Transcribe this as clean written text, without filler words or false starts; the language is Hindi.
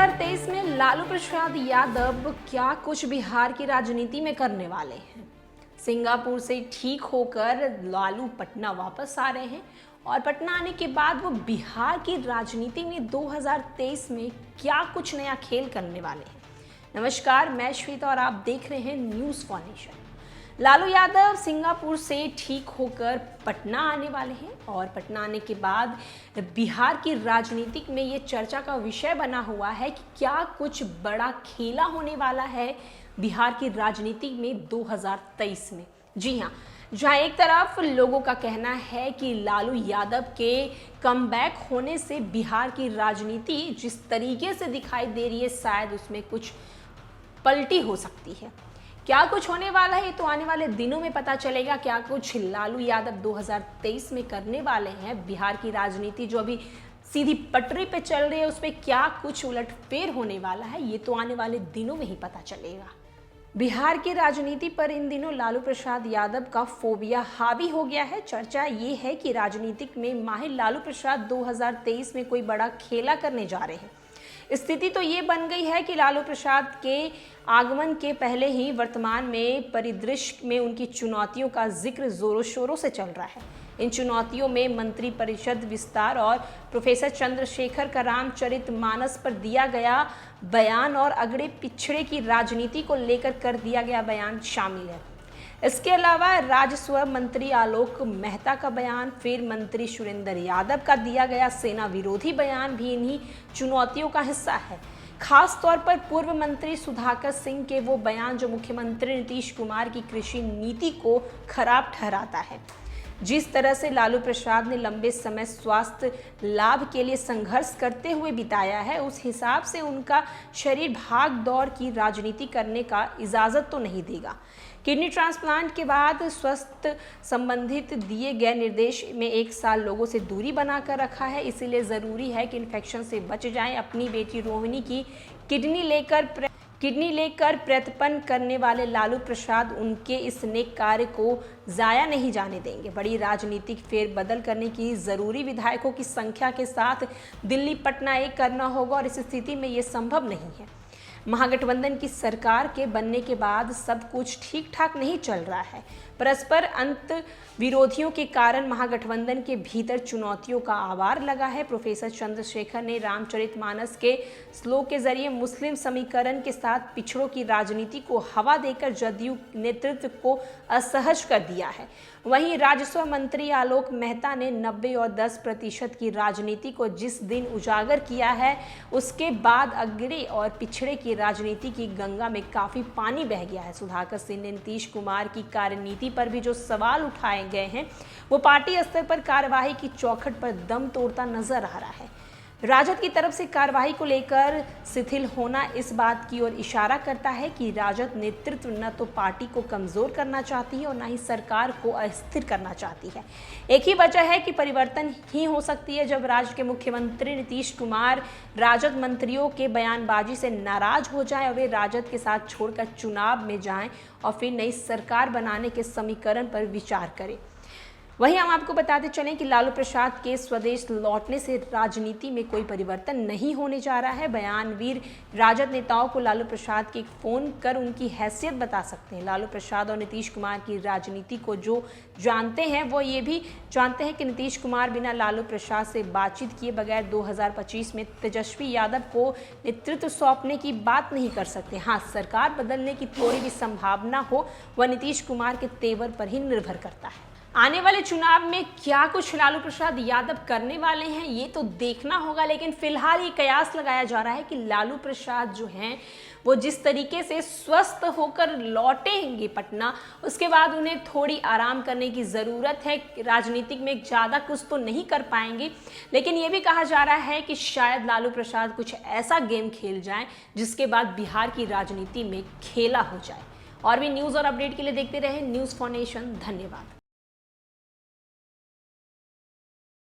2023 में लालू प्रसाद यादव क्या कुछ बिहार की राजनीति में करने वाले हैं। सिंगापुर से ठीक होकर लालू पटना वापस आ रहे हैं और पटना आने के बाद वो बिहार की राजनीति में 2023 में क्या कुछ नया खेल करने वाले हैं। नमस्कार, मैं श्वेता और आप देख रहे हैं news for nation. Lalu Yadav Singapore से ठीक होकर पटना आने वाले हैं और पटना आने के बाद बिहार की राजनीति में ये चर्चा का विषय बना हुआ है कि क्या कुछ बड़ा खेला होने वाला है बिहार की राजनीति में 2023 में। जी हाँ, जहाँ एक तरफ लोगों का कहना है कि लालू यादव के कमबैक होने से बिहार की राजनीति जिस तरीके से दिखाई दे रही है शायद उसमें कुछ पलटी हो सकती है। क्या कुछ होने वाला है ये तो आने वाले दिनों में पता चलेगा। क्या कुछ लालू यादव 2023 में करने वाले हैं, बिहार की राजनीति जो अभी सीधी पटरी पे चल रही है उस पर क्या कुछ उलटफेर होने वाला है, ये तो आने वाले दिनों में ही पता चलेगा। बिहार की राजनीति पर इन दिनों लालू प्रसाद यादव का फोबिया हावी हो गया है। चर्चा ये है कि राजनीतिक में माहिर लालू प्रसाद 2023 में कोई बड़ा खेला करने जा रहे हैं। स्थिति तो ये बन गई है कि लालू प्रसाद के आगमन के पहले ही वर्तमान में परिदृश्य में उनकी चुनौतियों का जिक्र जोरों शोरों से चल रहा है। इन चुनौतियों में मंत्री परिषद विस्तार और प्रोफेसर चंद्रशेखर का रामचरितमानस पर दिया गया बयान और अगड़े पिछड़े की राजनीति को लेकर कर दिया गया बयान शामिल है। इसके अलावा राजस्व मंत्री आलोक मेहता का बयान, फिर मंत्री सुरेंद्र यादव का दिया गया सेना विरोधी बयान भी इन्हीं चुनौतियों का हिस्सा है। खास तौर पर पूर्व मंत्री सुधाकर सिंह के वो बयान जो मुख्यमंत्री नीतीश कुमार की कृषि नीति को खराब ठहराता है। जिस तरह से लालू प्रसाद ने लंबे समय स्वास्थ्य लाभ के लिए संघर्ष करते हुए बिताया है, उस हिसाब से उनका शरीर भाग दौड़ की राजनीति करने का इजाज़त तो नहीं देगा। किडनी ट्रांसप्लांट के बाद स्वास्थ्य संबंधित दिए गए निर्देश में 1 साल लोगों से दूरी बनाकर रखा है, इसीलिए ज़रूरी है कि इन्फेक्शन से बच जाएं। अपनी बेटी रोहिणी की किडनी लेकर प्रत्यर्पण करने वाले लालू प्रसाद उनके इस नेक कार्य को ज़ाया नहीं जाने देंगे। बड़ी राजनीतिक फेरबदल करने की ज़रूरी विधायकों की संख्या के साथ दिल्ली पटना एक करना होगा और इस स्थिति में ये संभव नहीं है। महागठबंधन की सरकार के बनने के बाद सब कुछ ठीक ठाक नहीं चल रहा है। परस्पर अंत विरोधियों के कारण महागठबंधन के भीतर चुनौतियों का आवार लगा है। प्रोफेसर चंद्रशेखर ने रामचरितमानस के श्लोक के जरिए मुस्लिम समीकरण के साथ पिछड़ों की राजनीति को हवा देकर जदयू नेतृत्व को असहज कर दिया है। वहीं राजस्व मंत्री आलोक मेहता ने 90 और 10% की राजनीति को जिस दिन उजागर किया है उसके बाद अगड़े और पिछड़े की राजनीति की गंगा में काफी पानी बह गया है। सुधाकर सिंह ने नीतीश कुमार की कार्यनीति पर भी जो सवाल उठाए गए हैं वो पार्टी स्तर पर कार्यवाही की चौखट पर दम तोड़ता नजर आ रहा है। राजद की तरफ से कार्यवाही को लेकर शिथिल होना इस बात की ओर इशारा करता है कि राजद नेतृत्व न तो पार्टी को कमजोर करना चाहती है और न ही सरकार को अस्थिर करना चाहती है। एक ही वजह है कि परिवर्तन ही हो सकती है जब राज्य के मुख्यमंत्री नीतीश कुमार राजद मंत्रियों के बयानबाजी से नाराज हो जाएं और वे राजद के साथ छोड़कर चुनाव में जाएं और फिर नई सरकार बनाने के समीकरण पर विचार करें। वहीं हम आपको बताते चलें कि लालू प्रसाद के स्वदेश लौटने से राजनीति में कोई परिवर्तन नहीं होने जा रहा है। बयानवीर राजद नेताओं को लालू प्रसाद के फोन कर उनकी हैसियत बता सकते हैं। लालू प्रसाद और नीतीश कुमार की राजनीति को जो जानते हैं वो ये भी जानते हैं कि नीतीश कुमार बिना लालू प्रसाद से बातचीत किए बगैर 2025 में तेजस्वी यादव को नेतृत्व सौंपने की बात नहीं कर सकते। हाँ, सरकार बदलने की थोड़ी भी संभावना हो वह नीतीश कुमार के तेवर पर ही निर्भर करता है। आने वाले चुनाव में क्या कुछ लालू प्रसाद यादव करने वाले हैं ये तो देखना होगा, लेकिन फिलहाल ये कयास लगाया जा रहा है कि लालू प्रसाद जो हैं वो जिस तरीके से स्वस्थ होकर लौटेंगे पटना, उसके बाद उन्हें थोड़ी आराम करने की ज़रूरत है। राजनीतिक में ज़्यादा कुछ तो नहीं कर पाएंगे, लेकिन ये भी कहा जा रहा है कि शायद लालू प्रसाद कुछ ऐसा गेम खेल जाएं जिसके बाद बिहार की राजनीति में खेला हो जाए। और भी न्यूज़ और अपडेट के लिए देखते रहे न्यूज़ फॉर नेशन। धन्यवाद।